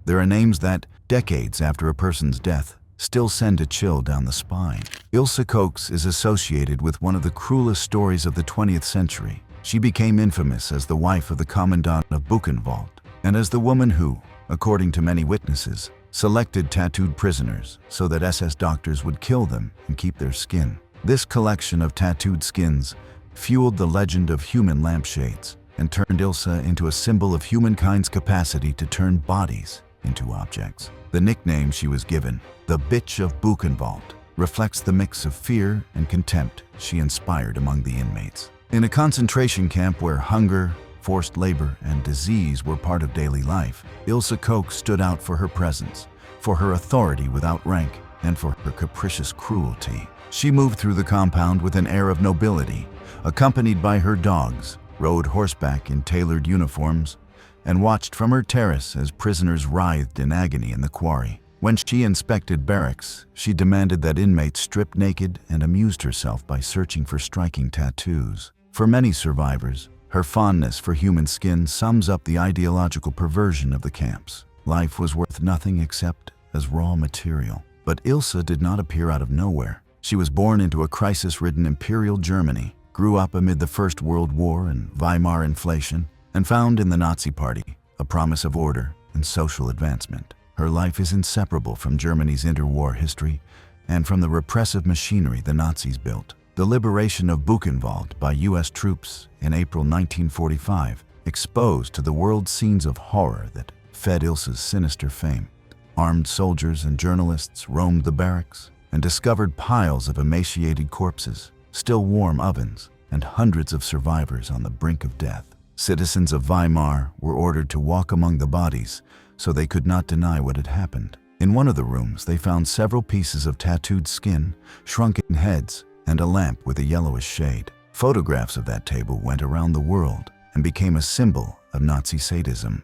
There are names that, decades after a person's death, still send a chill down the spine. Ilse Koch is associated with one of the cruelest stories of the 20th century. She became infamous as the wife of the commandant of Buchenwald, and as the woman who, according to many witnesses, selected tattooed prisoners so that SS doctors would kill them and keep their skin. This collection of tattooed skins fueled the legend of human lampshades and turned Ilse into a symbol of humankind's capacity to turn bodies into objects. The nickname she was given, the Bitch of Buchenwald, reflects the mix of fear and contempt she inspired among the inmates. In a concentration camp where hunger, forced labor, and disease were part of daily life, Ilse Koch stood out for her presence, for her authority without rank, and for her capricious cruelty. She moved through the compound with an air of nobility, accompanied by her dogs, rode horseback in tailored uniforms, and watched from her terrace as prisoners writhed in agony in the quarry. When she inspected barracks, she demanded that inmates strip naked and amused herself by searching for striking tattoos. For many survivors, her fondness for human skin sums up the ideological perversion of the camps. Life was worth nothing except as raw material. But Ilse did not appear out of nowhere. She was born into a crisis-ridden imperial Germany, grew up amid the First World War and Weimar inflation, and found in the Nazi Party a promise of order and social advancement. Her life is inseparable from Germany's interwar history and from the repressive machinery the Nazis built. The liberation of Buchenwald by U.S. troops in April 1945 exposed to the world scenes of horror that fed Ilse's sinister fame. Armed soldiers and journalists roamed the barracks and discovered piles of emaciated corpses, still warm ovens, and hundreds of survivors on the brink of death. Citizens of Weimar were ordered to walk among the bodies so they could not deny what had happened. In one of the rooms, they found several pieces of tattooed skin, shrunken heads, and a lamp with a yellowish shade. Photographs of that table went around the world and became a symbol of Nazi sadism.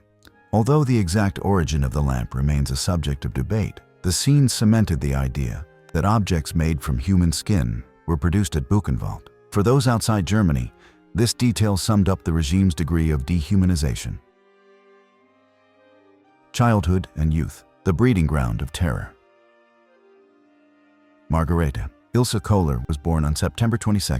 Although the exact origin of the lamp remains a subject of debate, the scene cemented the idea that objects made from human skin were produced at Buchenwald. For those outside Germany, this detail summed up the regime's degree of dehumanization. Childhood and youth, the breeding ground of terror. Margareta Ilse Koch was born on September 22,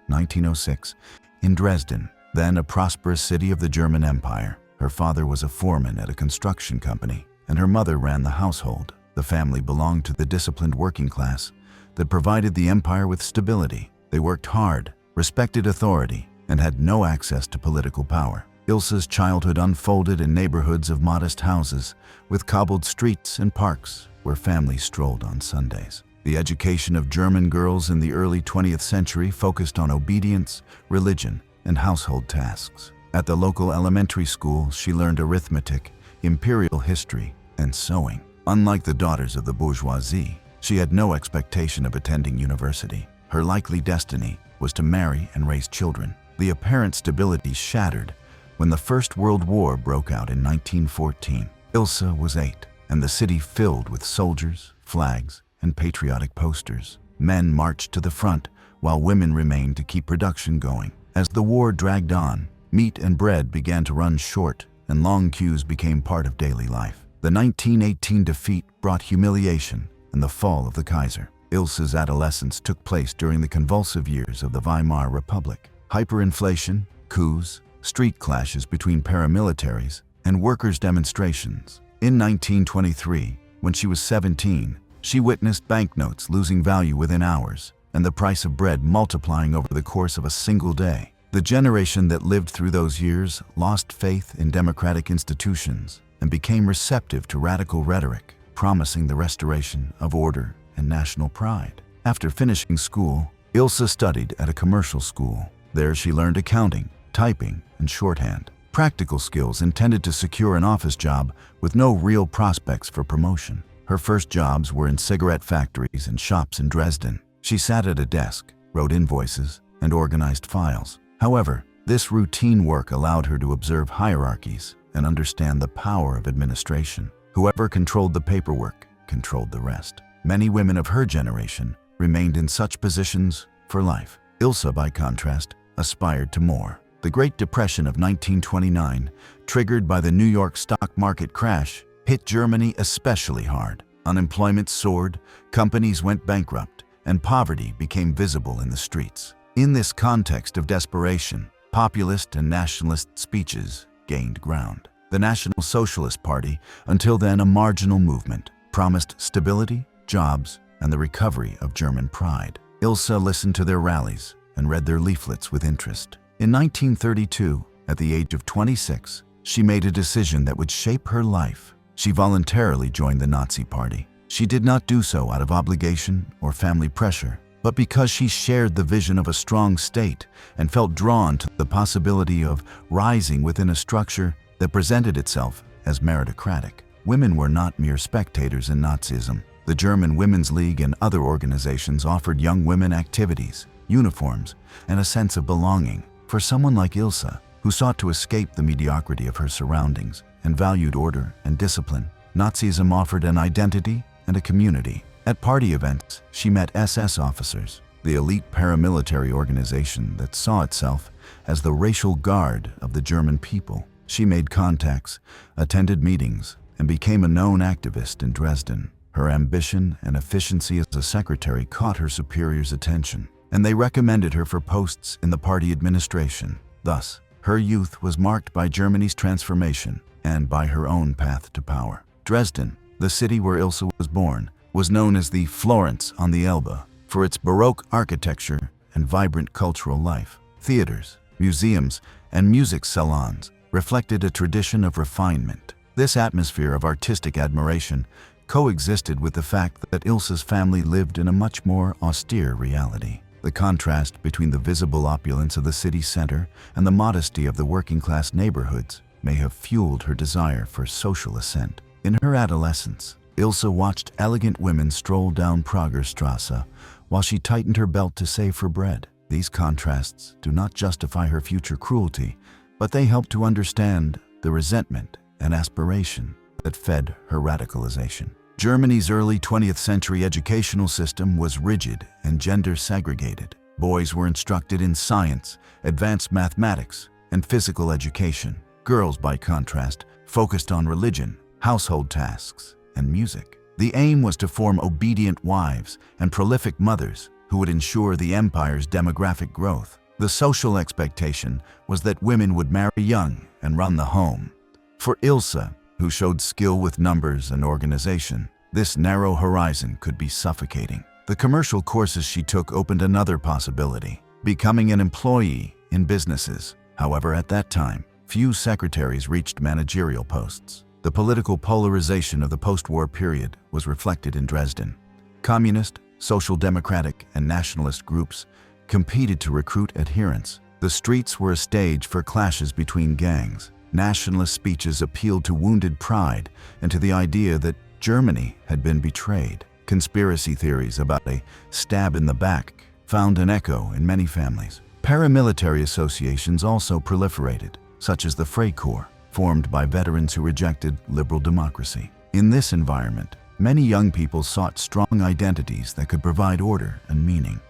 1906, in Dresden, then a prosperous city of the German Empire. Her father was a foreman at a construction company, and her mother ran the household. The family belonged to the disciplined working class that provided the empire with stability. They worked hard, respected authority, and had no access to political power. Ilse's childhood unfolded in neighborhoods of modest houses, with cobbled streets and parks where families strolled on Sundays. The education of German girls in the early 20th century focused on obedience, religion, and household tasks. At the local elementary school, she learned arithmetic, imperial history, and sewing. Unlike the daughters of the bourgeoisie, she had no expectation of attending university. Her likely destiny was to marry and raise children. The apparent stability shattered when the First World War broke out in 1914. Ilse was 8, and the city filled with soldiers, flags, and patriotic posters. Men marched to the front, while women remained to keep production going. As the war dragged on, meat and bread began to run short, and long queues became part of daily life. The 1918 defeat brought humiliation and the fall of the Kaiser. Ilse's adolescence took place during the convulsive years of the Weimar Republic. Hyperinflation, coups, street clashes between paramilitaries, and workers' demonstrations. In 1923, when she was 17, she witnessed banknotes losing value within hours and the price of bread multiplying over the course of a single day. The generation that lived through those years lost faith in democratic institutions and became receptive to radical rhetoric, promising the restoration of order and national pride. After finishing school, Ilse studied at a commercial school. There she learned accounting, typing, and shorthand, practical skills intended to secure an office job with no real prospects for promotion. Her first jobs were in cigarette factories and shops in Dresden. She sat at a desk, wrote invoices, and organized files. However, this routine work allowed her to observe hierarchies and understand the power of administration. Whoever controlled the paperwork controlled the rest. Many women of her generation remained in such positions for life. Ilse, by contrast, aspired to more. The Great Depression of 1929, triggered by the New York stock market crash, hit Germany especially hard. Unemployment soared, companies went bankrupt, and poverty became visible in the streets. In this context of desperation, populist and nationalist speeches gained ground. The National Socialist Party, until then a marginal movement, promised stability, jobs, and the recovery of German pride. Ilse listened to their rallies and read their leaflets with interest. In 1932, at the age of 26, she made a decision that would shape her life. She voluntarily joined the Nazi Party. She did not do so out of obligation or family pressure, but because she shared the vision of a strong state and felt drawn to the possibility of rising within a structure that presented itself as meritocratic. Women were not mere spectators in Nazism. The German Women's League and other organizations offered young women activities, uniforms, and a sense of belonging. For someone like Ilse, who sought to escape the mediocrity of her surroundings and valued order and discipline, Nazism offered an identity and a community. At party events, she met SS officers, the elite paramilitary organization that saw itself as the racial guard of the German people. She made contacts, attended meetings, and became a known activist in Dresden. Her ambition and efficiency as a secretary caught her superiors' attention, and they recommended her for posts in the party administration. Thus, her youth was marked by Germany's transformation and by her own path to power. Dresden, the city where Ilse was born, was known as the Florence on the Elbe for its Baroque architecture and vibrant cultural life. Theaters, museums, and music salons reflected a tradition of refinement. This atmosphere of artistic admiration coexisted with the fact that Ilse's family lived in a much more austere reality. The contrast between the visible opulence of the city center and the modesty of the working-class neighborhoods may have fueled her desire for social ascent. In her adolescence, Ilse watched elegant women stroll down Pragerstrasse while she tightened her belt to save for bread. These contrasts do not justify her future cruelty, but they help to understand the resentment and aspiration that fed her radicalization. Germany's early 20th century educational system was rigid and gender segregated. Boys were instructed in science, advanced mathematics, and physical education. Girls, by contrast, focused on religion, household tasks, and music. The aim was to form obedient wives and prolific mothers who would ensure the empire's demographic growth. The social expectation was that women would marry young and run the home. For Ilse, who showed skill with numbers and organization, this narrow horizon could be suffocating. The commercial courses she took opened another possibility, becoming an employee in businesses. However, at that time, few secretaries reached managerial posts. The political polarization of the post-war period was reflected in Dresden. Communist, social democratic, and nationalist groups competed to recruit adherents. The streets were a stage for clashes between gangs. Nationalist speeches appealed to wounded pride and to the idea that Germany had been betrayed. Conspiracy theories about a stab in the back found an echo in many families. Paramilitary associations also proliferated, such as the Freikorps, formed by veterans who rejected liberal democracy. In this environment, many young people sought strong identities that could provide order and meaning.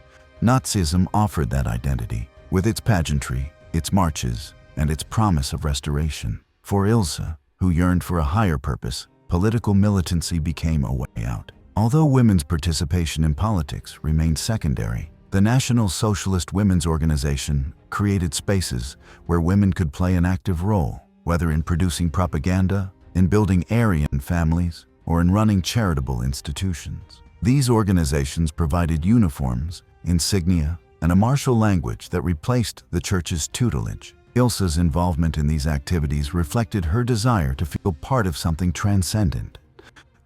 Nazism offered that identity, with its pageantry, its marches, and its promise of restoration. For Ilse, who yearned for a higher purpose, political militancy became a way out. Although women's participation in politics remained secondary, the National Socialist Women's Organization created spaces where women could play an active role, whether in producing propaganda, in building Aryan families, or in running charitable institutions. These organizations provided uniforms, insignia, and a martial language that replaced the church's tutelage. Ilse's involvement in these activities reflected her desire to feel part of something transcendent.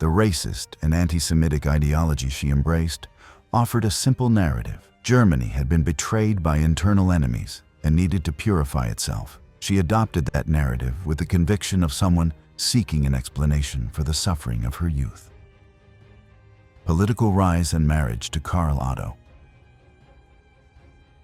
The racist and anti-Semitic ideology she embraced offered a simple narrative. Germany had been betrayed by internal enemies and needed to purify itself. She adopted that narrative with the conviction of someone seeking an explanation for the suffering of her youth. Political rise and marriage to Karl Otto.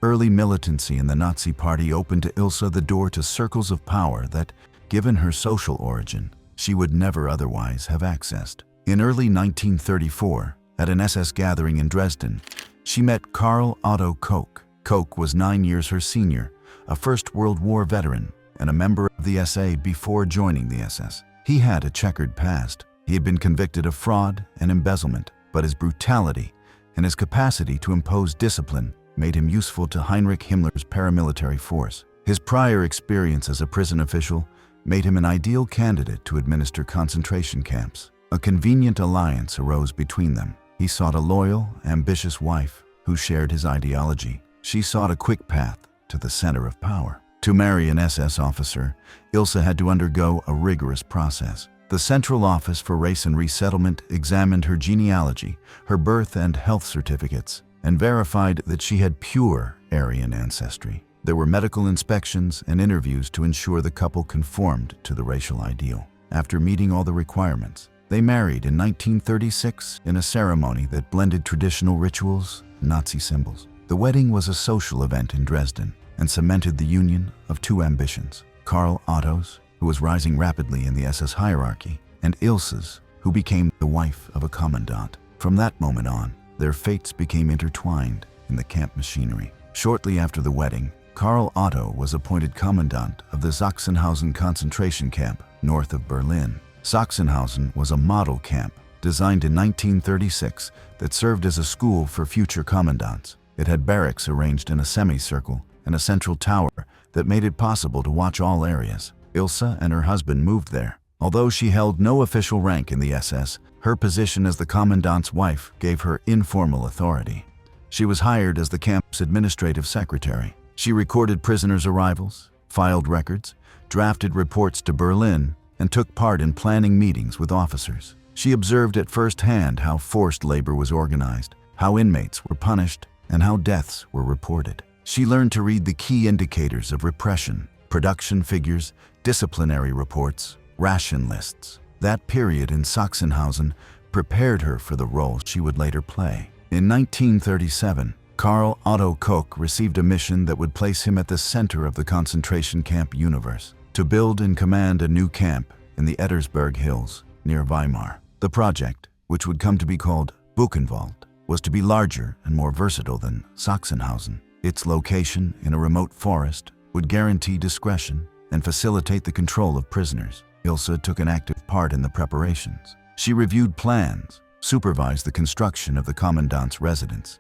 Early militancy in the Nazi Party opened to Ilse the door to circles of power that, given her social origin, she would never otherwise have accessed. In early 1934, at an SS gathering in Dresden, she met Karl Otto Koch. Koch was 9 years her senior, a First World War veteran, and a member of the SA before joining the SS. He had a checkered past. He had been convicted of fraud and embezzlement, but his brutality and his capacity to impose discipline made him useful to Heinrich Himmler's paramilitary force. His prior experience as a prison official made him an ideal candidate to administer concentration camps. A convenient alliance arose between them. He sought a loyal, ambitious wife who shared his ideology. She sought a quick path to the center of power. To marry an SS officer, Ilse had to undergo a rigorous process. The Central Office for Race and Resettlement examined her genealogy, her birth and health certificates, and verified that she had pure Aryan ancestry. There were medical inspections and interviews to ensure the couple conformed to the racial ideal. After meeting all the requirements, they married in 1936 in a ceremony that blended traditional rituals and Nazi symbols. The wedding was a social event in Dresden and cemented the union of two ambitions: Karl Otto's, who was rising rapidly in the SS hierarchy, and Ilse's, who became the wife of a commandant. From that moment on, their fates became intertwined in the camp machinery. Shortly after the wedding, Karl Otto was appointed commandant of the Sachsenhausen concentration camp north of Berlin. Sachsenhausen was a model camp designed in 1936 that served as a school for future commandants. It had barracks arranged in a semicircle and a central tower that made it possible to watch all areas. Ilse and her husband moved there. Although she held no official rank in the SS, her position as the commandant's wife gave her informal authority. She was hired as the camp's administrative secretary. She recorded prisoners' arrivals, filed records, drafted reports to Berlin, and took part in planning meetings with officers. She observed at first hand how forced labor was organized, how inmates were punished, and how deaths were reported. She learned to read the key indicators of repression: production figures, disciplinary reports, ration lists. That period in Sachsenhausen prepared her for the role she would later play. In 1937, Karl Otto Koch received a mission that would place him at the center of the concentration camp universe: to build and command a new camp in the Ettersberg Hills near Weimar. The project, which would come to be called Buchenwald, was to be larger and more versatile than Sachsenhausen. Its location in a remote forest would guarantee discretion and facilitate the control of prisoners. Ilse took an active part in the preparations. She reviewed plans, supervised the construction of the commandant's residence,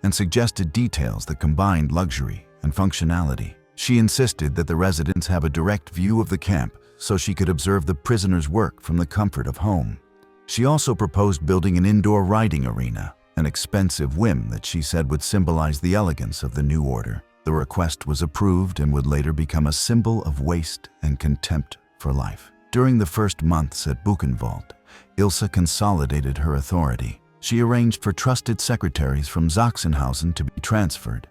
and suggested details that combined luxury and functionality. She insisted that the residents have a direct view of the camp so she could observe the prisoners' work from the comfort of home. She also proposed building an indoor riding arena, an expensive whim that she said would symbolize the elegance of the new order. The request was approved and would later become a symbol of waste and contempt for life. During the first months at Buchenwald, Ilse consolidated her authority. She arranged for trusted secretaries from Sachsenhausen to be transferred,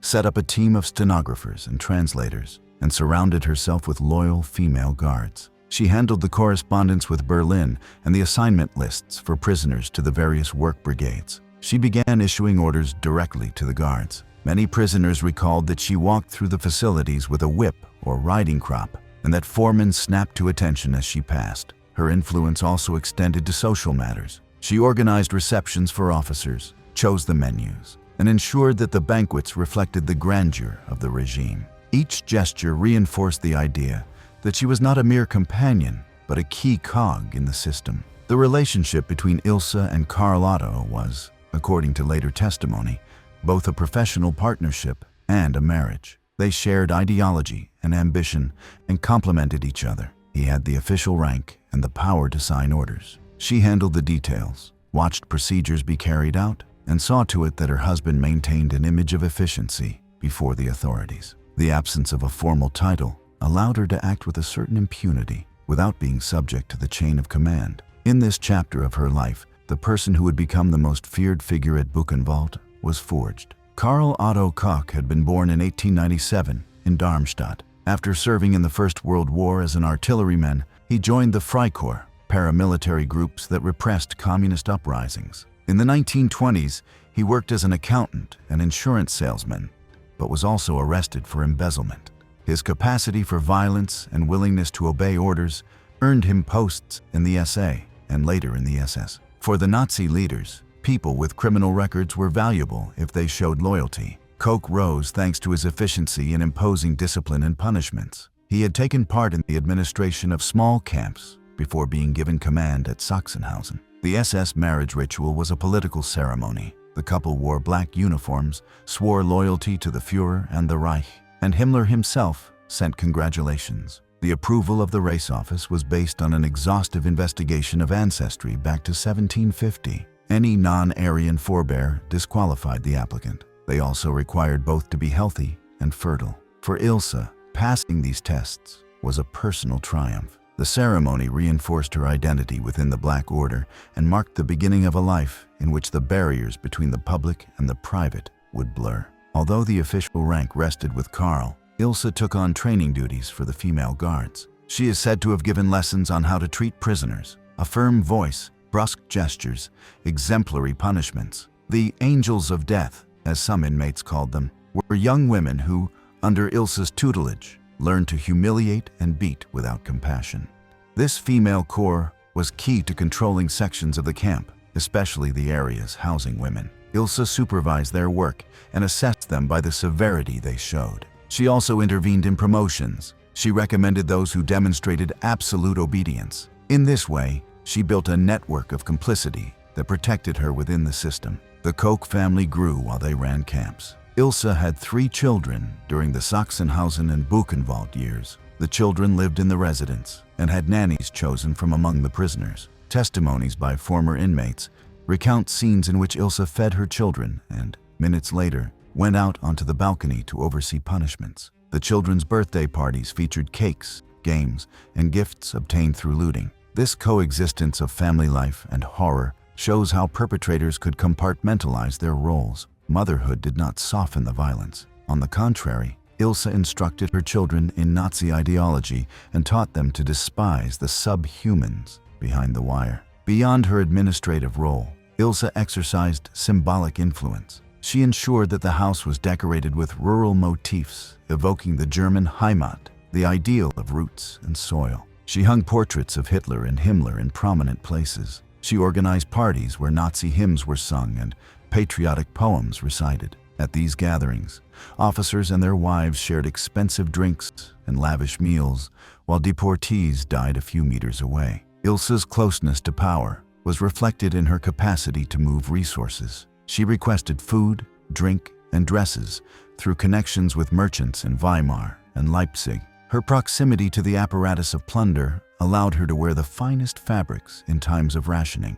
set up a team of stenographers and translators, and surrounded herself with loyal female guards. She handled the correspondence with Berlin and the assignment lists for prisoners to the various work brigades. She began issuing orders directly to the guards. Many prisoners recalled that she walked through the facilities with a whip or riding crop, and that foremen snapped to attention as she passed. Her influence also extended to social matters. She organized receptions for officers, chose the menus, and ensured that the banquets reflected the grandeur of the regime. Each gesture reinforced the idea that she was not a mere companion, but a key cog in the system. The relationship between Ilse and Karl Otto was, according to later testimony, both a professional partnership and a marriage. They shared ideology and ambition and complemented each other. He had the official rank and the power to sign orders. She handled the details, watched procedures be carried out, and saw to it that her husband maintained an image of efficiency before the authorities. The absence of a formal title allowed her to act with a certain impunity without being subject to the chain of command. In this chapter of her life, the person who would become the most feared figure at Buchenwald was forged. Karl Otto Koch had been born in 1897 in Darmstadt. After serving in the First World War as an artilleryman, he joined the Freikorps, paramilitary groups that repressed communist uprisings. In the 1920s, he worked as an accountant and insurance salesman, but was also arrested for embezzlement. His capacity for violence and willingness to obey orders earned him posts in the SA and later in the SS. For the Nazi leaders, people with criminal records were valuable if they showed loyalty. Koch rose thanks to his efficiency in imposing discipline and punishments. He had taken part in the administration of small camps, before being given command at Sachsenhausen. The SS marriage ritual was a political ceremony. The couple wore black uniforms, swore loyalty to the Führer and the Reich, and Himmler himself sent congratulations. The approval of the race office was based on an exhaustive investigation of ancestry back to 1750. Any non-Aryan forebear disqualified the applicant. They also required both to be healthy and fertile. For Ilse, passing these tests was a personal triumph. The ceremony reinforced her identity within the Black Order and marked the beginning of a life in which the barriers between the public and the private would blur. Although the official rank rested with Karl, Ilse took on training duties for the female guards. She is said to have given lessons on how to treat prisoners, a firm voice, brusque gestures, exemplary punishments. The angels of death, as some inmates called them, were young women who, under Ilse's tutelage, learned to humiliate and beat without compassion. This female corps was key to controlling sections of the camp, especially the areas housing women. Ilse supervised their work and assessed them by the severity they showed. She also intervened in promotions. She recommended those who demonstrated absolute obedience. In this way, she built a network of complicity that protected her within the system. The Koch family grew while they ran camps. Ilse had 3 children during the Sachsenhausen and Buchenwald years. The children lived in the residence and had nannies chosen from among the prisoners. Testimonies by former inmates recount scenes in which Ilse fed her children and, minutes later, went out onto the balcony to oversee punishments. The children's birthday parties featured cakes, games, and gifts obtained through looting. This coexistence of family life and horror shows how perpetrators could compartmentalize their roles. Motherhood did not soften the violence. On the contrary, Ilse instructed her children in Nazi ideology and taught them to despise the subhumans behind the wire. Beyond her administrative role, Ilse exercised symbolic influence. She ensured that the house was decorated with rural motifs, evoking the German Heimat, the ideal of roots and soil. She hung portraits of Hitler and Himmler in prominent places. She organized parties where Nazi hymns were sung and patriotic poems recited. At these gatherings, officers and their wives shared expensive drinks and lavish meals, while deportees died a few meters away. Ilse's closeness to power was reflected in her capacity to move resources. She requested food, drink, and dresses through connections with merchants in Weimar and Leipzig. Her proximity to the apparatus of plunder allowed her to wear the finest fabrics in times of rationing.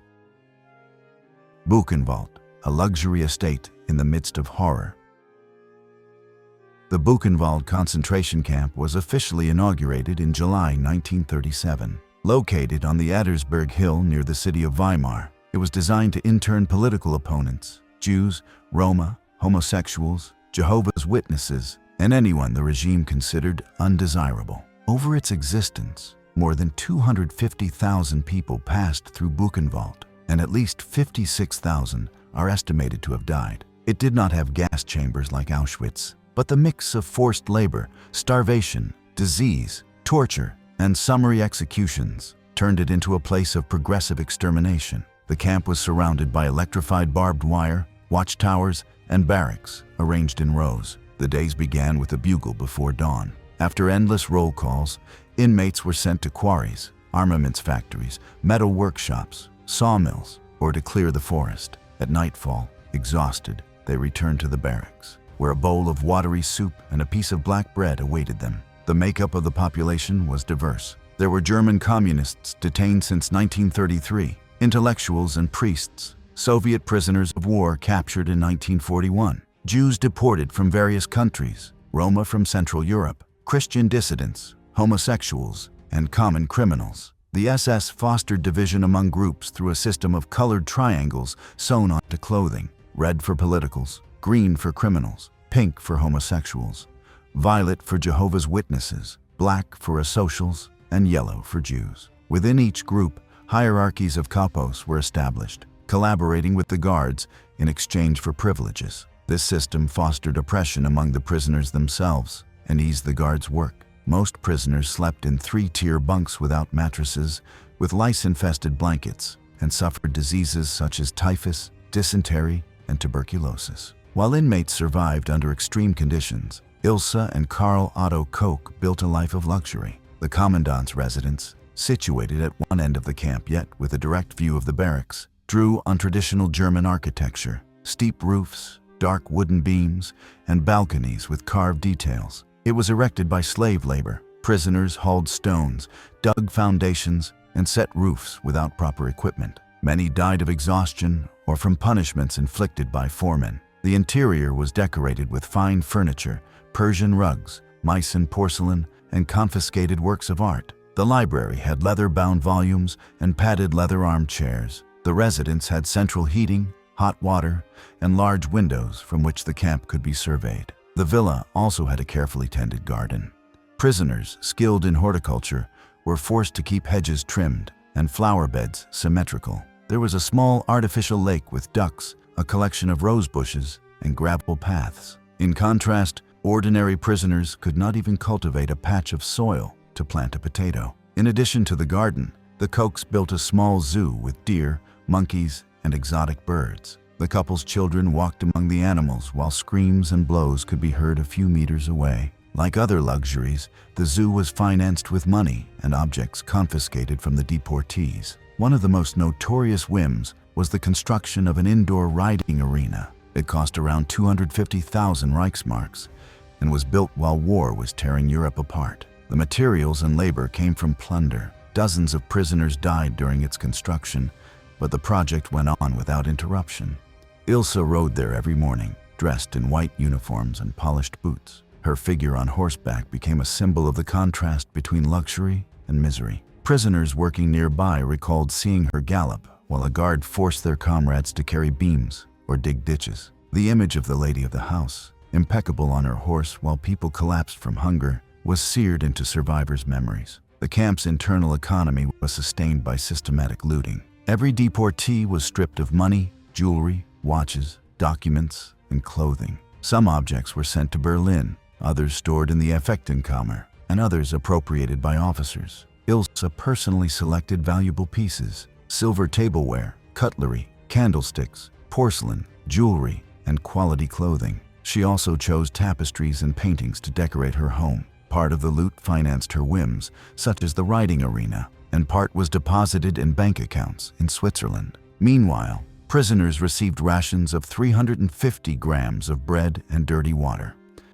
Buchenwald, a luxury estate in the midst of horror. The Buchenwald concentration camp was officially inaugurated in July 1937. Located on the Addersberg Hill near the city of Weimar, it was designed to intern political opponents, Jews, Roma, homosexuals, Jehovah's Witnesses, and anyone the regime considered undesirable. Over its existence, more than 250,000 people passed through Buchenwald, and at least 56,000 are estimated to have died. It did not have gas chambers like Auschwitz, but the mix of forced labor, starvation, disease, torture, and summary executions turned it into a place of progressive extermination. The camp was surrounded by electrified barbed wire, watchtowers, and barracks arranged in rows. The days began with a bugle before dawn. After endless roll calls, inmates were sent to quarries, armaments factories, metal workshops, sawmills, or to clear the forest. At nightfall, exhausted, they returned to the barracks, where a bowl of watery soup and a piece of black bread awaited them. The makeup of the population was diverse. There were German communists detained since 1933, intellectuals and priests, Soviet prisoners of war captured in 1941, Jews deported from various countries, Roma from Central Europe, Christian dissidents, homosexuals, and common criminals. The SS fostered division among groups through a system of colored triangles sewn onto clothing: red for politicals, green for criminals, pink for homosexuals, violet for Jehovah's Witnesses, black for asocials, and yellow for Jews. Within each group, hierarchies of kapos were established, collaborating with the guards in exchange for privileges. This system fostered oppression among the prisoners themselves and eased the guards' work. Most prisoners slept in 3-tier bunks without mattresses, with lice-infested blankets, and suffered diseases such as typhus, dysentery, and tuberculosis. While inmates survived under extreme conditions, Ilse and Karl Otto Koch built a life of luxury. The commandant's residence, situated at one end of the camp yet with a direct view of the barracks, drew on traditional German architecture, steep roofs, dark wooden beams, and balconies with carved details. It was erected by slave labor. Prisoners hauled stones, dug foundations, and set roofs without proper equipment. Many died of exhaustion or from punishments inflicted by foremen. The interior was decorated with fine furniture, Persian rugs, Meissen porcelain, and confiscated works of art. The library had leather-bound volumes and padded leather armchairs. The residence had central heating, hot water, and large windows from which the camp could be surveyed. The villa also had a carefully tended garden. Prisoners skilled in horticulture were forced to keep hedges trimmed and flower beds symmetrical. There was a small artificial lake with ducks, a collection of rose bushes, and gravel paths. In contrast, ordinary prisoners could not even cultivate a patch of soil to plant a potato. In addition to the garden, the Kochs built a small zoo with deer, monkeys, and exotic birds. The couple's children walked among the animals while screams and blows could be heard a few meters away. Like other luxuries, the zoo was financed with money and objects confiscated from the deportees. One of the most notorious whims was the construction of an indoor riding arena. It cost around 250,000 Reichsmarks and was built while war was tearing Europe apart. The materials and labor came from plunder. Dozens of prisoners died during its construction, but the project went on without interruption. Ilse rode there every morning, dressed in white uniforms and polished boots. Her figure on horseback became a symbol of the contrast between luxury and misery. Prisoners working nearby recalled seeing her gallop while a guard forced their comrades to carry beams or dig ditches. The image of the lady of the house, impeccable on her horse while people collapsed from hunger, was seared into survivors' memories. The camp's internal economy was sustained by systematic looting. Every deportee was stripped of money, jewelry, watches, documents, and clothing. Some objects were sent to Berlin, others stored in the Effektenkammer, and others appropriated by officers. Ilse personally selected valuable pieces: silver tableware, cutlery, candlesticks, porcelain, jewelry, and quality clothing. She also chose tapestries and paintings to decorate her home. Part of the loot financed her whims, such as the riding arena, and part was deposited in bank accounts in Switzerland. Meanwhile, prisoners received rations of 350 grams of bread and dirty water.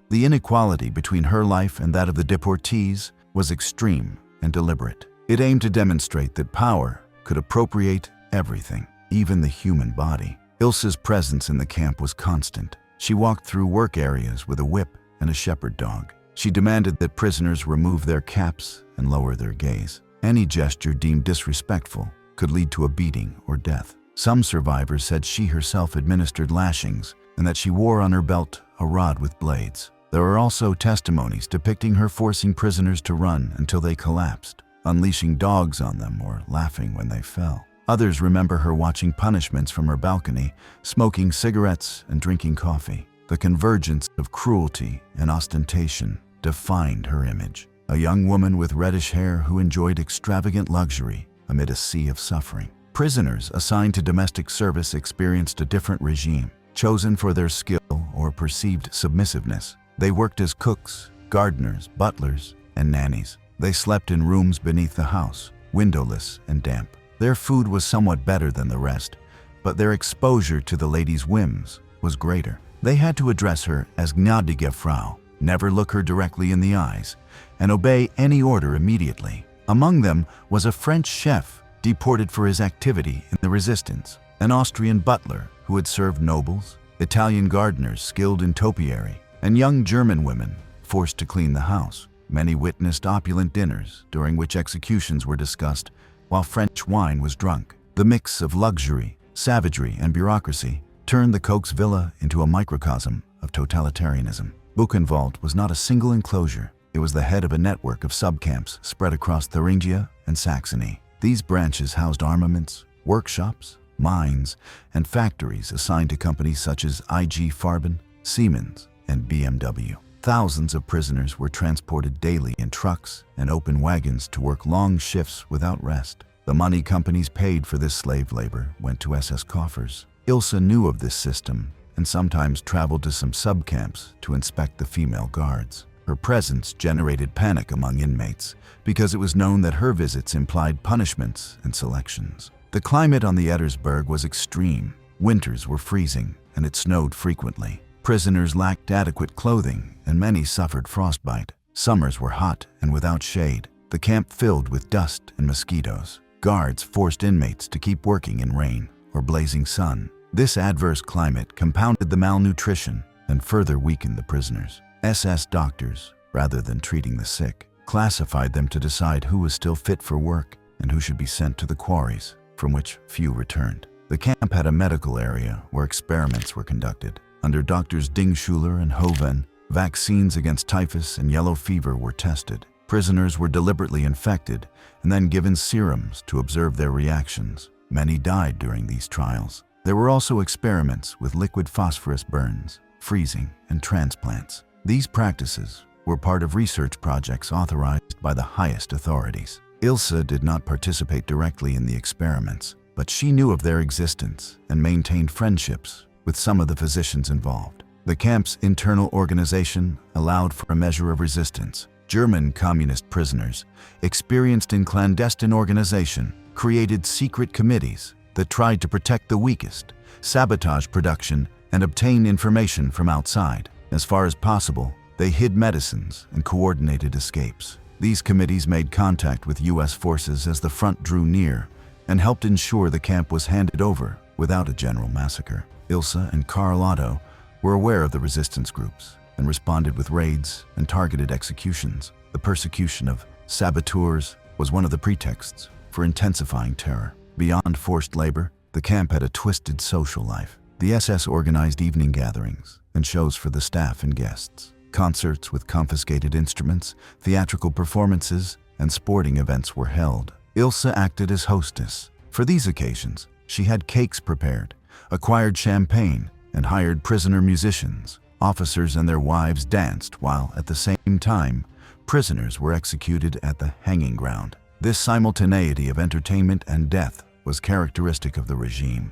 The inequality between her life and that of the deportees was extreme and deliberate. It aimed to demonstrate that power could appropriate everything, even the human body. Ilse's presence in the camp was constant. She walked through work areas with a whip and a shepherd dog. She demanded that prisoners remove their caps and lower their gaze. Any gesture deemed disrespectful could lead to a beating or death. Some survivors said she herself administered lashings and that she wore on her belt a rod with blades. There are also testimonies depicting her forcing prisoners to run until they collapsed, unleashing dogs on them or laughing when they fell. Others remember her watching punishments from her balcony, smoking cigarettes and drinking coffee. The convergence of cruelty and ostentation defined her image. A young woman with reddish hair who enjoyed extravagant luxury amid a sea of suffering. Prisoners assigned to domestic service experienced a different regime, chosen for their skill or perceived submissiveness. They worked as cooks, gardeners, butlers, and nannies. They slept in rooms beneath the house, windowless and damp. Their food was somewhat better than the rest, but their exposure to the lady's whims was greater. They had to address her as gnädige Frau, never look her directly in the eyes, and obey any order immediately. Among them was a French chef deported for his activity in the resistance, an Austrian butler who had served nobles, Italian gardeners skilled in topiary, and young German women forced to clean the house. Many witnessed opulent dinners during which executions were discussed while French wine was drunk. The mix of luxury, savagery, and bureaucracy turned the Koch's villa into a microcosm of totalitarianism. Buchenwald was not a single enclosure. It was the head of a network of subcamps spread across Thuringia and Saxony. These branches housed armaments, workshops, mines, and factories assigned to companies such as IG Farben, Siemens, and BMW. Thousands of prisoners were transported daily in trucks and open wagons to work long shifts without rest. The money companies paid for this slave labor went to SS coffers. Ilse knew of this system and sometimes traveled to some subcamps to inspect the female guards. Her presence generated panic among inmates because it was known that her visits implied punishments and selections. The climate on the Ettersberg was extreme. Winters were freezing, and it snowed frequently. Prisoners lacked adequate clothing, and many suffered frostbite. Summers were hot and without shade. The camp filled with dust and mosquitoes. Guards forced inmates to keep working in rain or blazing sun. This adverse climate compounded the malnutrition and further weakened the prisoners. SS doctors, rather than treating the sick, classified them to decide who was still fit for work and who should be sent to the quarries, from which few returned. The camp had a medical area where experiments were conducted. Under Doctors Dingschuler and Hoven, vaccines against typhus and yellow fever were tested. Prisoners were deliberately infected and then given serums to observe their reactions. Many died during these trials. There were also experiments with liquid phosphorus burns, freezing, and transplants. These practices were part of research projects authorized by the highest authorities. Ilse did not participate directly in the experiments, but she knew of their existence and maintained friendships with some of the physicians involved. The camp's internal organization allowed for a measure of resistance. German communist prisoners, experienced in clandestine organization, created secret committees that tried to protect the weakest, sabotage production, and obtain information from outside. As far as possible, they hid medicines and coordinated escapes. These committees made contact with U.S. forces as the front drew near and helped ensure the camp was handed over without a general massacre. Ilse and Karl Otto were aware of the resistance groups and responded with raids and targeted executions. The persecution of saboteurs was one of the pretexts for intensifying terror. Beyond forced labor, the camp had a twisted social life. The SS organized evening gatherings and shows for the staff and guests. Concerts with confiscated instruments, theatrical performances, and sporting events were held. Ilse acted as hostess. For these occasions, she had cakes prepared, acquired champagne, and hired prisoner musicians. Officers and their wives danced while, at the same time, prisoners were executed at the hanging ground. This simultaneity of entertainment and death was characteristic of the regime.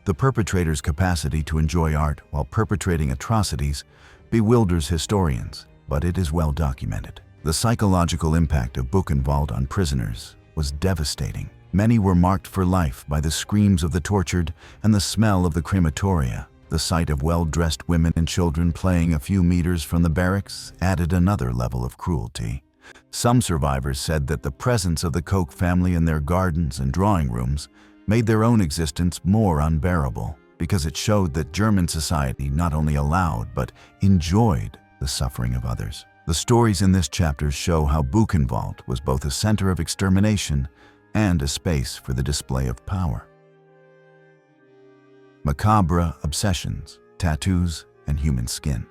The perpetrator's capacity to enjoy art while perpetrating atrocities bewilders historians, but it is well documented. The psychological impact of Buchenwald on prisoners was devastating. Many were marked for life by the screams of the tortured and the smell of the crematoria. The sight of well-dressed women and children playing a few meters from the barracks added another level of cruelty. Some survivors said that the presence of the Koch family in their gardens and drawing rooms made their own existence more unbearable, because it showed that German society not only allowed but enjoyed the suffering of others. The stories in this chapter show how Buchenwald was both a center of extermination and a space for the display of power. Macabre obsessions, tattoos, and human skin.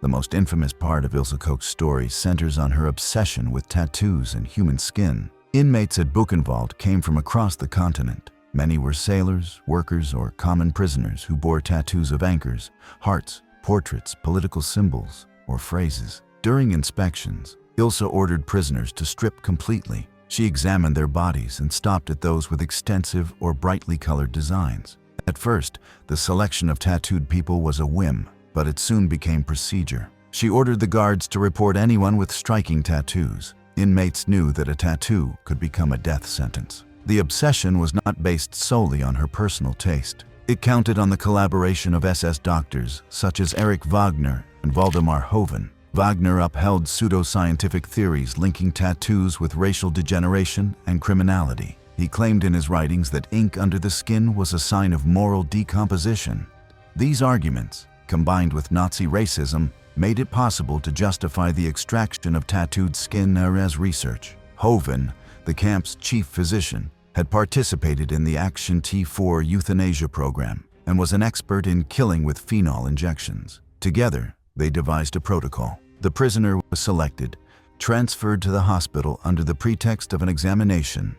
The most infamous part of Ilse Koch's story centers on her obsession with tattoos and human skin. Inmates at Buchenwald came from across the continent. Many were sailors, workers, or common prisoners who bore tattoos of anchors, hearts, portraits, political symbols, or phrases. During inspections, Ilse ordered prisoners to strip completely. She examined their bodies and stopped at those with extensive or brightly colored designs. At first, the selection of tattooed people was a whim, but it soon became procedure. She ordered the guards to report anyone with striking tattoos. Inmates knew that a tattoo could become a death sentence. The obsession was not based solely on her personal taste. It counted on the collaboration of SS doctors such as Erich Wagner and Waldemar Hoven. Wagner upheld pseudoscientific theories linking tattoos with racial degeneration and criminality. He claimed in his writings that ink under the skin was a sign of moral decomposition. These arguments, combined with Nazi racism, made it possible to justify the extraction of tattooed skin as research. Hoven, the camp's chief physician, had participated in the Action T4 euthanasia program and was an expert in killing with phenol injections. Together, they devised a protocol. The prisoner was selected, transferred to the hospital under the pretext of an examination,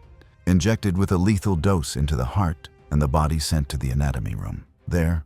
injected with a lethal dose into the heart, and the body sent to the anatomy room. There,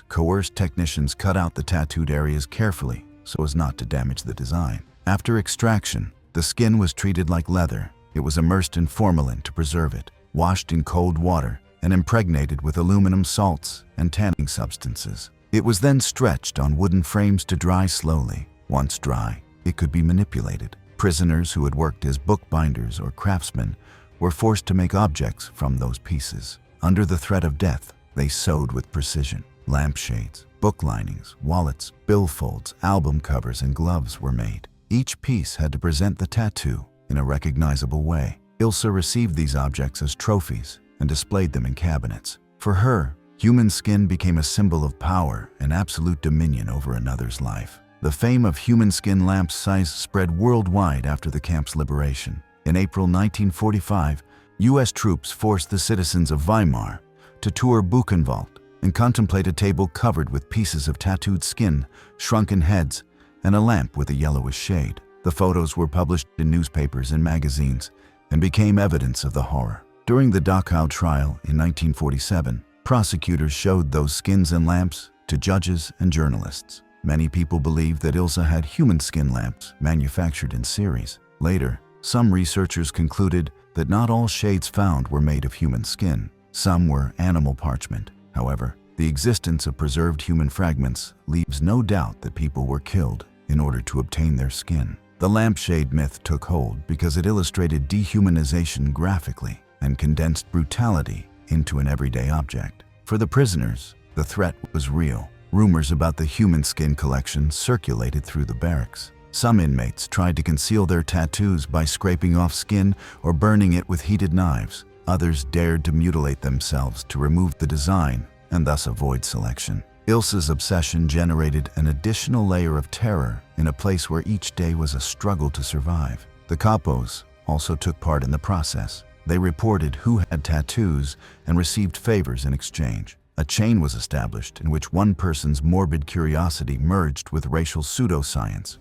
coerced technicians cut out the tattooed areas carefully so as not to damage the design. After extraction, the skin was treated like leather. It was immersed in formalin to preserve it, washed in cold water, and impregnated with aluminum salts and tanning substances. It was then stretched on wooden frames to dry slowly. Once dry, it could be manipulated. Prisoners who had worked as bookbinders or craftsmen were forced to make objects from those pieces. Under the threat of death, they sewed with precision. Lampshades, book linings, wallets, billfolds, album covers, and gloves were made. Each piece had to present the tattoo in a recognizable way. Ilse received these objects as trophies and displayed them in cabinets. For her, human skin became a symbol of power and absolute dominion over another's life. The fame of human skin lamps size spread worldwide after the camp's liberation. In April 1945, U.S. troops forced the citizens of Weimar to tour Buchenwald and contemplate a table covered with pieces of tattooed skin, shrunken heads, and a lamp with a yellowish shade. The photos were published in newspapers and magazines and became evidence of the horror. During the Dachau trial in 1947, prosecutors showed those skins and lamps to judges and journalists. Many people believed that Ilse had human skin lamps manufactured in series. Later, some researchers concluded that not all shades found were made of human skin. Some were animal parchment. However, the existence of preserved human fragments leaves no doubt that people were killed in order to obtain their skin. The lampshade myth took hold because it illustrated dehumanization graphically and condensed brutality into an everyday object. For the prisoners, the threat was real. Rumors about the human skin collection circulated through the barracks. Some inmates tried to conceal their tattoos by scraping off skin or burning it with heated knives. Others dared to mutilate themselves to remove the design and thus avoid selection. Ilse's obsession generated an additional layer of terror in a place where each day was a struggle to survive. The capos also took part in the process. They reported who had tattoos and received favors in exchange. A chain was established in which one person's morbid curiosity merged with racial pseudoscience,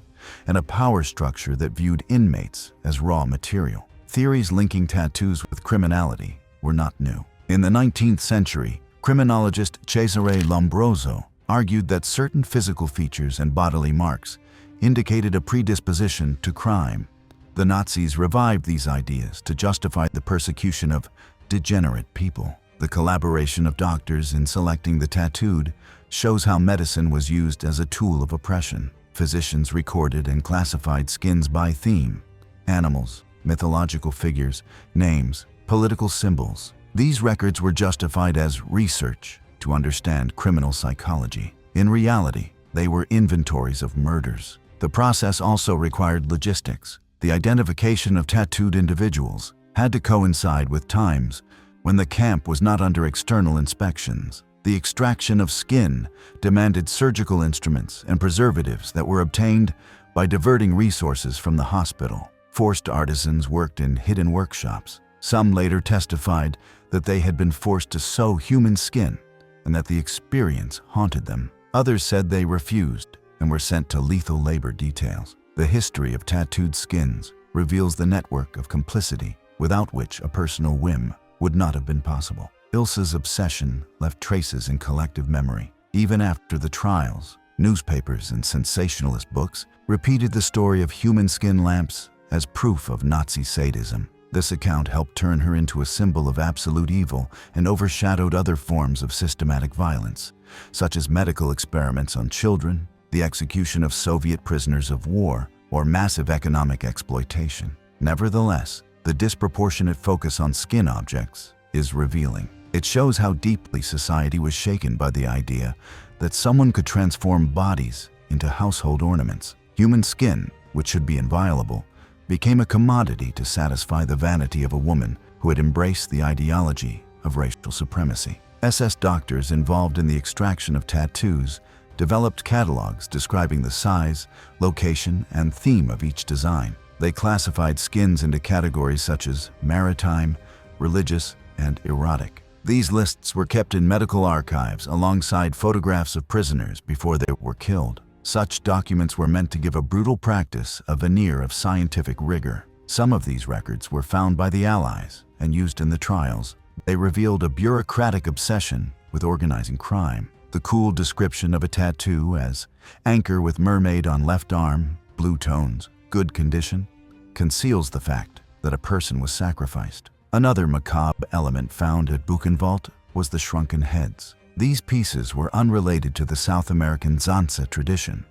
and a power structure that viewed inmates as raw material. Theories linking tattoos with criminality were not new. In the 19th century, criminologist Cesare Lombroso argued that certain physical features and bodily marks indicated a predisposition to crime. The Nazis revived these ideas to justify the persecution of degenerate people. The collaboration of doctors in selecting the tattooed shows how medicine was used as a tool of oppression. Physicians recorded and classified skins by theme: animals, mythological figures, names, political symbols. These records were justified as research to understand criminal psychology. In reality, they were inventories of murders. The process also required logistics. The identification of tattooed individuals had to coincide with times when the camp was not under external inspections. The extraction of skin demanded surgical instruments and preservatives that were obtained by diverting resources from the hospital. Forced artisans worked in hidden workshops. Some later testified that they had been forced to sew human skin and that the experience haunted them. Others said they refused and were sent to lethal labor details. The history of tattooed skins reveals the network of complicity without which a personal whim would not have been possible. Ilse's obsession left traces in collective memory. Even after the trials, newspapers and sensationalist books repeated the story of human skin lamps as proof of Nazi sadism. This account helped turn her into a symbol of absolute evil and overshadowed other forms of systematic violence, such as medical experiments on children, the execution of Soviet prisoners of war, or massive economic exploitation. Nevertheless, the disproportionate focus on skin objects is revealing. It shows how deeply society was shaken by the idea that someone could transform bodies into household ornaments. Human skin, which should be inviolable, became a commodity to satisfy the vanity of a woman who had embraced the ideology of racial supremacy. SS doctors involved in the extraction of tattoos developed catalogs describing the size, location, and theme of each design. They classified skins into categories such as maritime, religious, and erotic. These lists were kept in medical archives alongside photographs of prisoners before they were killed. Such documents were meant to give a brutal practice a veneer of scientific rigor. Some of these records were found by the Allies and used in the trials. They revealed a bureaucratic obsession with organizing crime. The cool description of a tattoo as anchor with mermaid on left arm, blue tones, good condition, conceals the fact that a person was sacrificed. Another macabre element found at Buchenwald was the shrunken heads. These pieces were unrelated to the South American Zanza tradition.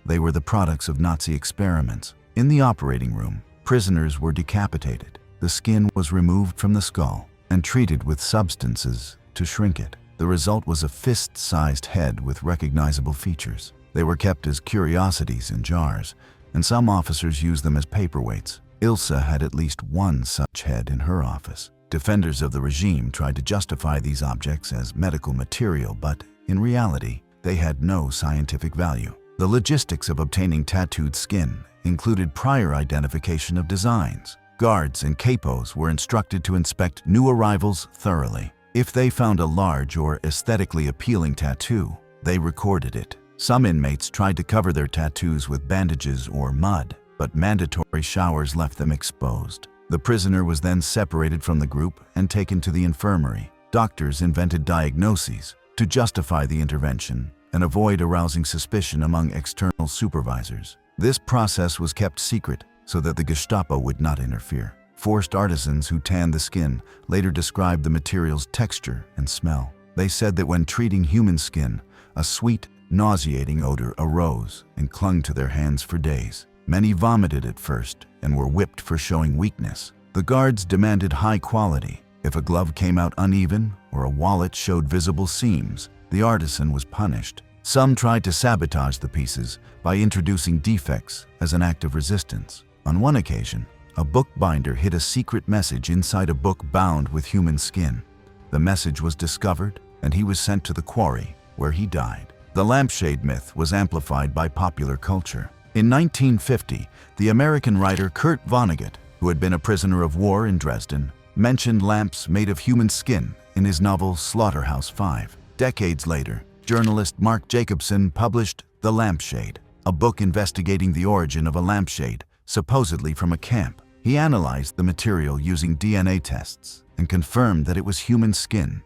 They were the products of Nazi experiments. In the operating room, prisoners were decapitated. The skin was removed from the skull and treated with substances to shrink it. The result was a fist-sized head with recognizable features. They were kept as curiosities in jars, and some officers used them as paperweights. Ilse had at least one such head in her office. Defenders of the regime tried to justify these objects as medical material, but in reality, they had no scientific value. The logistics of obtaining tattooed skin included prior identification of designs. Guards and capos were instructed to inspect new arrivals thoroughly. If they found a large or aesthetically appealing tattoo, they recorded it. Some inmates tried to cover their tattoos with bandages or mud, but mandatory showers left them exposed. The prisoner was then separated from the group and taken to the infirmary. Doctors invented diagnoses to justify the intervention and avoid arousing suspicion among external supervisors. This process was kept secret so that the Gestapo would not interfere. Forced artisans who tanned the skin later described the material's texture and smell. They said that when treating human skin, a sweet, nauseating odor arose and clung to their hands for days. Many vomited at first and were whipped for showing weakness. The guards demanded high quality. If a glove came out uneven or a wallet showed visible seams, the artisan was punished. Some tried to sabotage the pieces by introducing defects as an act of resistance. On one occasion, a bookbinder hid a secret message inside a book bound with human skin. The message was discovered, and he was sent to the quarry, where he died. The lampshade myth was amplified by popular culture. In 1950, the American writer Kurt Vonnegut, who had been a prisoner of war in Dresden, mentioned lamps made of human skin in his novel Slaughterhouse-Five. Decades later, journalist Mark Jacobson published The Lampshade, a book investigating the origin of a lampshade, supposedly from a camp. He analyzed the material using DNA tests and confirmed that it was human skin.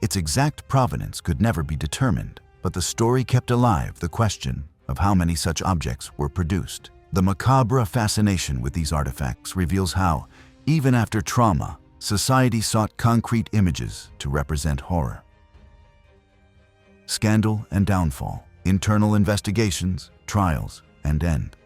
Its exact provenance could never be determined, but the story kept alive the question of how many such objects were produced. The macabre fascination with these artifacts reveals how, even after trauma, society sought concrete images to represent horror. Scandal and downfall, internal investigations, trials, and end.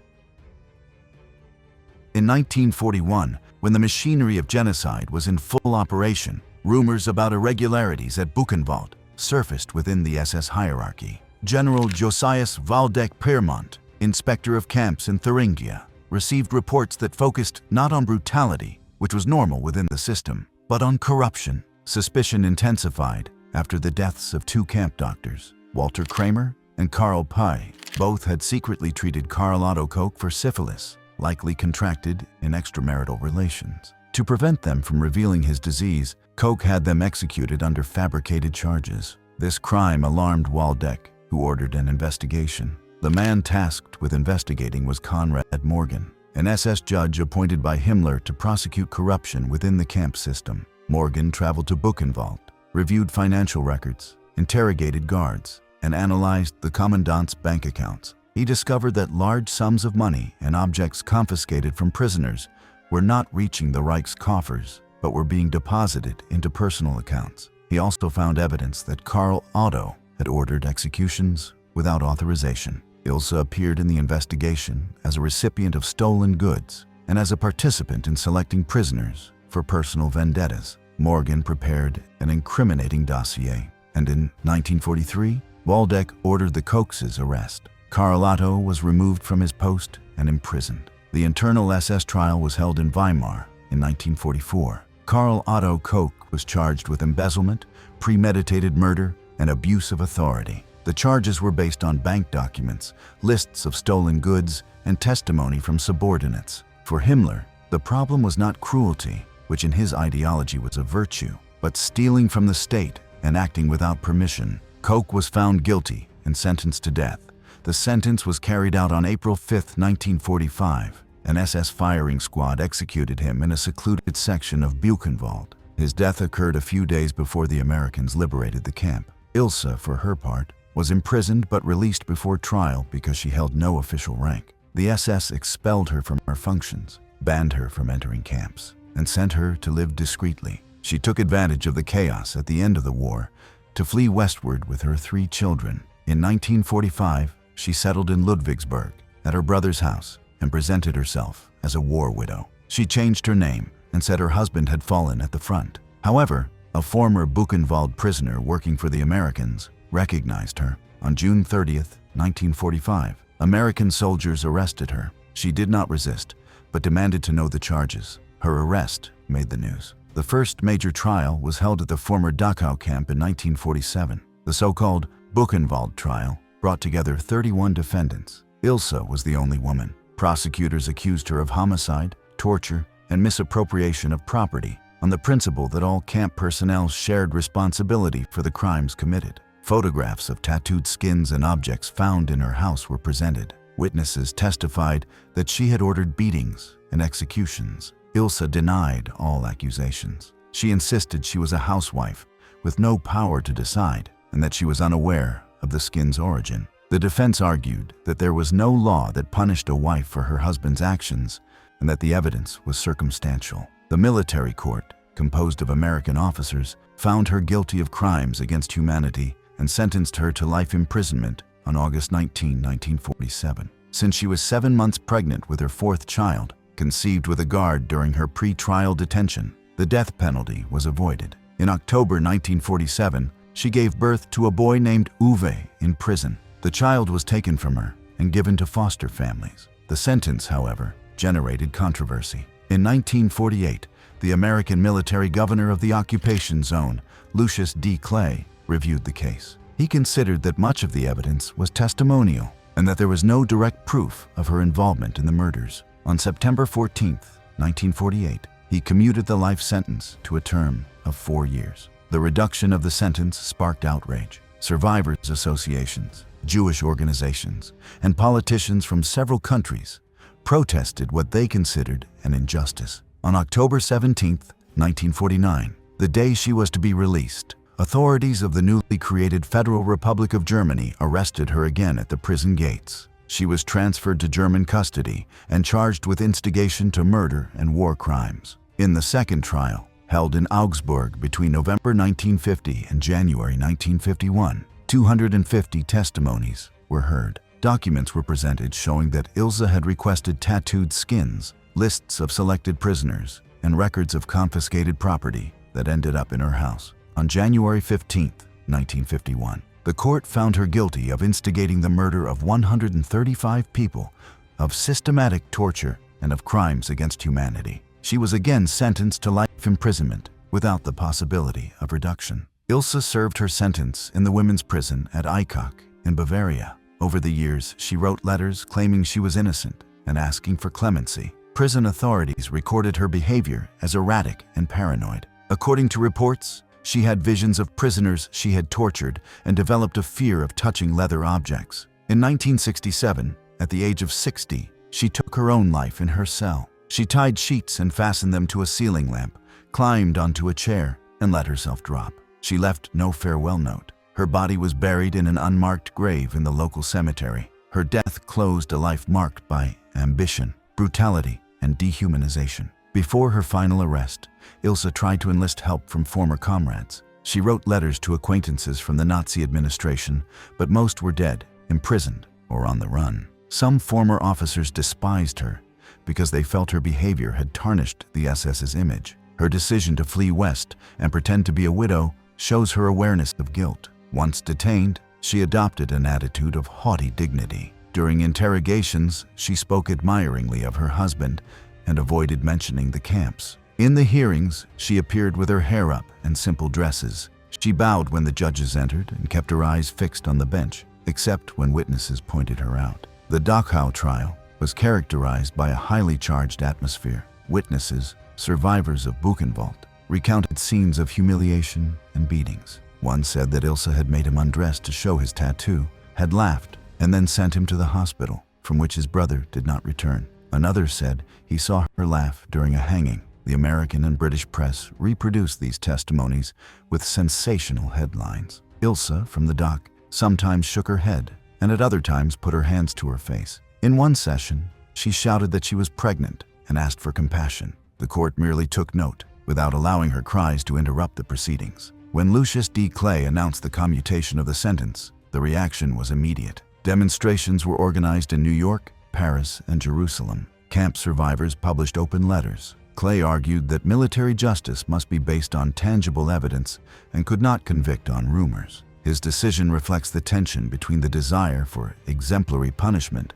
In 1941, when the machinery of genocide was in full operation, rumors about irregularities at Buchenwald surfaced within the SS hierarchy. General Josias Waldeck-Pyrmont, inspector of camps in Thuringia, received reports that focused not on brutality, which was normal within the system, but on corruption. Suspicion intensified after the deaths of two camp doctors, Walter Kramer and Karl Pai. Both had secretly treated Karl Otto Koch for syphilis, likely contracted in extramarital relations. To prevent them from revealing his disease, Koch had them executed under fabricated charges. This crime alarmed Waldeck, who ordered an investigation. The man tasked with investigating was Konrad Morgan, an SS judge appointed by Himmler to prosecute corruption within the camp system. Morgan traveled to Buchenwald, reviewed financial records, interrogated guards, and analyzed the commandant's bank accounts. He discovered that large sums of money and objects confiscated from prisoners were not reaching the Reich's coffers, but were being deposited into personal accounts. He also found evidence that Karl Otto had ordered executions without authorization. Ilse appeared in the investigation as a recipient of stolen goods and as a participant in selecting prisoners for personal vendettas. Morgan prepared an incriminating dossier, and in 1943, Waldeck ordered the Kochs' arrest. Karl Otto was removed from his post and imprisoned. The internal SS trial was held in Weimar in 1944. Karl Otto Koch was charged with embezzlement, premeditated murder, and abuse of authority. The charges were based on bank documents, lists of stolen goods, and testimony from subordinates. For Himmler, the problem was not cruelty, which in his ideology was a virtue, but stealing from the state and acting without permission. Koch was found guilty and sentenced to death. The sentence was carried out on April 5, 1945. An SS firing squad executed him in a secluded section of Buchenwald. His death occurred a few days before the Americans liberated the camp. Ilse, for her part, was imprisoned but released before trial because she held no official rank. The SS expelled her from her functions, banned her from entering camps, and sent her to live discreetly. She took advantage of the chaos at the end of the war to flee westward with her 3 children. In 1945, she settled in Ludwigsburg at her brother's house and presented herself as a war widow. She changed her name and said her husband had fallen at the front. However, a former Buchenwald prisoner working for the Americans recognized her. On June 30th, 1945, American soldiers arrested her. She did not resist, but demanded to know the charges. Her arrest made the news. The first major trial was held at the former Dachau camp in 1947. The so-called Buchenwald trial brought together 31 defendants. Ilse was the only woman. Prosecutors accused her of homicide, torture, and misappropriation of property on the principle that all camp personnel shared responsibility for the crimes committed. Photographs of tattooed skins and objects found in her house were presented. Witnesses testified that she had ordered beatings and executions. Ilse denied all accusations. She insisted she was a housewife with no power to decide and that she was unaware of the skin's origin. The defense argued that there was no law that punished a wife for her husband's actions and that the evidence was circumstantial. The military court, composed of American officers, found her guilty of crimes against humanity and sentenced her to life imprisonment on August 19, 1947. Since she was 7 months pregnant with her 4th child, conceived with a guard during her pre-trial detention, the death penalty was avoided. In October 1947, she gave birth to a boy named Uwe in prison. The child was taken from her and given to foster families. The sentence, however, generated controversy. In 1948, the American military governor of the occupation zone, Lucius D. Clay, reviewed the case. He considered that much of the evidence was testimonial and that there was no direct proof of her involvement in the murders. On September 14, 1948, he commuted the life sentence to a term of 4 years. The reduction of the sentence sparked outrage. Survivors' associations, Jewish organizations, and politicians from several countries protested what they considered an injustice. On October 17, 1949, the day she was to be released, authorities of the newly created Federal Republic of Germany arrested her again at the prison gates. She was transferred to German custody and charged with instigation to murder and war crimes. In the second trial, held in Augsburg between November 1950 and January 1951, 250 testimonies were heard. Documents were presented showing that Ilse had requested tattooed skins, lists of selected prisoners, and records of confiscated property that ended up in her house. On January 15, 1951, the court found her guilty of instigating the murder of 135 people, of systematic torture, and of crimes against humanity. She was again sentenced to life imprisonment without the possibility of reduction. Ilse served her sentence in the women's prison at Eichach in Bavaria. Over the years, she wrote letters claiming she was innocent and asking for clemency. Prison authorities recorded her behavior as erratic and paranoid. According to reports, she had visions of prisoners she had tortured and developed a fear of touching leather objects. In 1967, at the age of 60, she took her own life in her cell. She tied sheets and fastened them to a ceiling lamp, climbed onto a chair, and let herself drop. She left no farewell note. Her body was buried in an unmarked grave in the local cemetery. Her death closed a life marked by ambition, brutality, and dehumanization. Before her final arrest, Ilse tried to enlist help from former comrades. She wrote letters to acquaintances from the Nazi administration, but most were dead, imprisoned, or on the run. Some former officers despised her because they felt her behavior had tarnished the SS's image. Her decision to flee west and pretend to be a widow shows her awareness of guilt. Once detained, she adopted an attitude of haughty dignity. During interrogations, she spoke admiringly of her husband and avoided mentioning the camps. In the hearings, she appeared with her hair up and simple dresses. She bowed when the judges entered and kept her eyes fixed on the bench, except when witnesses pointed her out. The Dachau trial was characterized by a highly charged atmosphere. Witnesses, survivors of Buchenwald, recounted scenes of humiliation and beatings. One said that Ilse had made him undress to show his tattoo, had laughed, and then sent him to the hospital, from which his brother did not return. Another said he saw her laugh during a hanging. The American and British press reproduced these testimonies with sensational headlines. Ilse, from the dock, sometimes shook her head and at other times put her hands to her face. In one session, she shouted that she was pregnant and asked for compassion. The court merely took note, without allowing her cries to interrupt the proceedings. When Lucius D. Clay announced the commutation of the sentence, the reaction was immediate. Demonstrations were organized in New York, Paris, and Jerusalem. Camp survivors published open letters. Clay argued that military justice must be based on tangible evidence and could not convict on rumors. His decision reflects the tension between the desire for exemplary punishment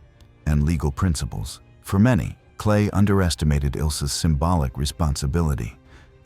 and legal principles. For many, Clay underestimated Ilse's symbolic responsibility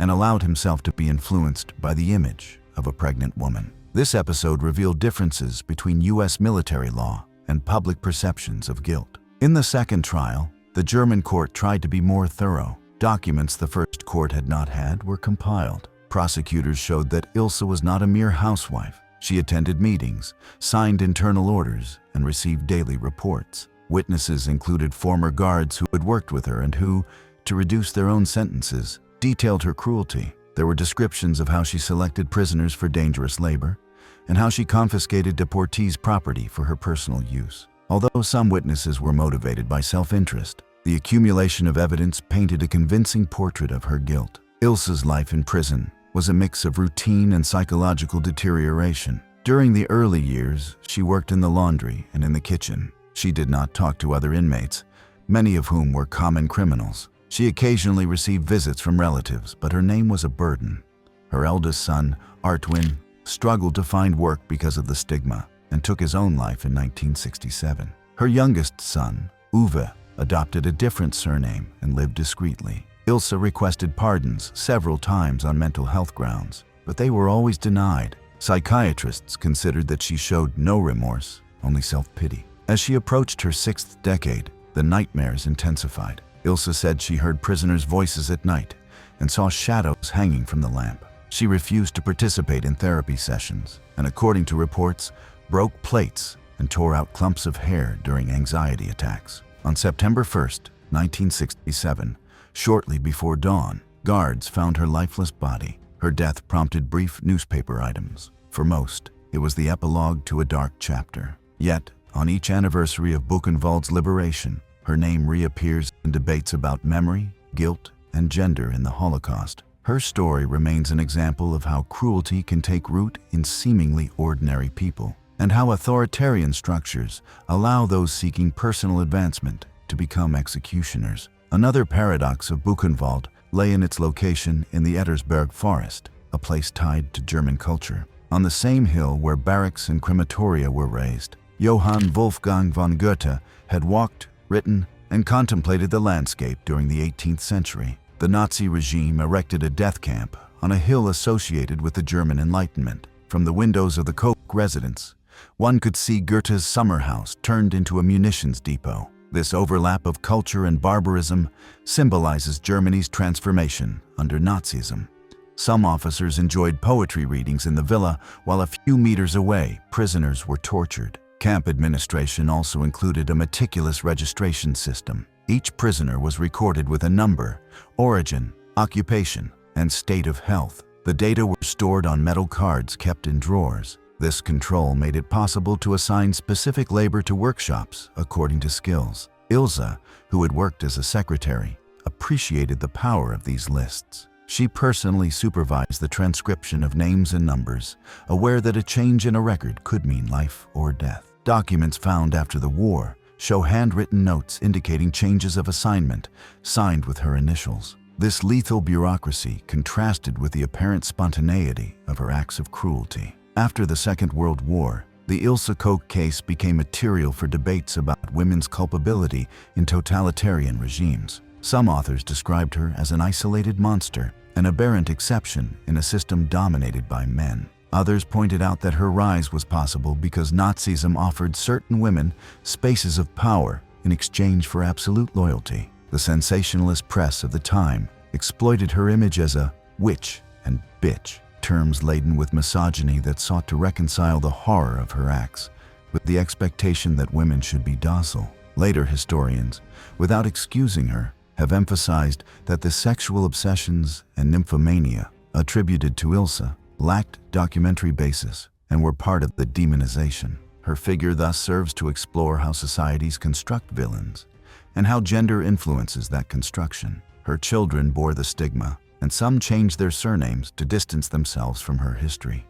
and allowed himself to be influenced by the image of a pregnant woman. This episode revealed differences between U.S. military law and public perceptions of guilt. In the second trial, the German court tried to be more thorough. Documents the first court had not had were compiled. Prosecutors showed that Ilse was not a mere housewife. She attended meetings, signed internal orders, and received daily reports. Witnesses included former guards who had worked with her and who, to reduce their own sentences, detailed her cruelty. There were descriptions of how she selected prisoners for dangerous labor and how she confiscated deportees' property for her personal use. Although some witnesses were motivated by self-interest, the accumulation of evidence painted a convincing portrait of her guilt. Ilse's life in prison was a mix of routine and psychological deterioration. During the early years, she worked in the laundry and in the kitchen. She did not talk to other inmates, many of whom were common criminals. She occasionally received visits from relatives, but her name was a burden. Her eldest son, Artwin, struggled to find work because of the stigma and took his own life in 1967. Her youngest son, Uwe, adopted a different surname and lived discreetly. Ilse requested pardons several times on mental health grounds, but they were always denied. Psychiatrists considered that she showed no remorse, only self-pity. As she approached her 6th decade, the nightmares intensified. Ilse said she heard prisoners' voices at night and saw shadows hanging from the lamp. She refused to participate in therapy sessions and, according to reports, broke plates and tore out clumps of hair during anxiety attacks. On September 1, 1967, shortly before dawn, guards found her lifeless body. Her death prompted brief newspaper items. For most, it was the epilogue to a dark chapter. Yet, on each anniversary of Buchenwald's liberation, her name reappears in debates about memory, guilt, and gender in the Holocaust. Her story remains an example of how cruelty can take root in seemingly ordinary people, and how authoritarian structures allow those seeking personal advancement to become executioners. Another paradox of Buchenwald lay in its location in the Ettersberg forest, a place tied to German culture. On the same hill where barracks and crematoria were raised, Johann Wolfgang von Goethe had walked, written, and contemplated the landscape during the 18th century. The Nazi regime erected a death camp on a hill associated with the German Enlightenment. From the windows of the Koch residence, one could see Goethe's summer house turned into a munitions depot. This overlap of culture and barbarism symbolizes Germany's transformation under Nazism. Some officers enjoyed poetry readings in the villa, while a few meters away, prisoners were tortured. Camp administration also included a meticulous registration system. Each prisoner was recorded with a number, origin, occupation, and state of health. The data were stored on metal cards kept in drawers. This control made it possible to assign specific labor to workshops according to skills. Ilse, who had worked as a secretary, appreciated the power of these lists. She personally supervised the transcription of names and numbers, aware that a change in a record could mean life or death. Documents found after the war show handwritten notes indicating changes of assignment, signed with her initials. This lethal bureaucracy contrasted with the apparent spontaneity of her acts of cruelty. After the Second World War, the Ilse Koch case became material for debates about women's culpability in totalitarian regimes. Some authors described her as an isolated monster, an aberrant exception in a system dominated by men. Others pointed out that her rise was possible because Nazism offered certain women spaces of power in exchange for absolute loyalty. The sensationalist press of the time exploited her image as a witch and bitch, terms laden with misogyny that sought to reconcile the horror of her acts with the expectation that women should be docile. Later historians, without excusing her, have emphasized that the sexual obsessions and nymphomania attributed to Ilse lacked documentary basis and were part of the demonization. Her figure thus serves to explore how societies construct villains and how gender influences that construction. Her children bore the stigma, and some changed their surnames to distance themselves from her history.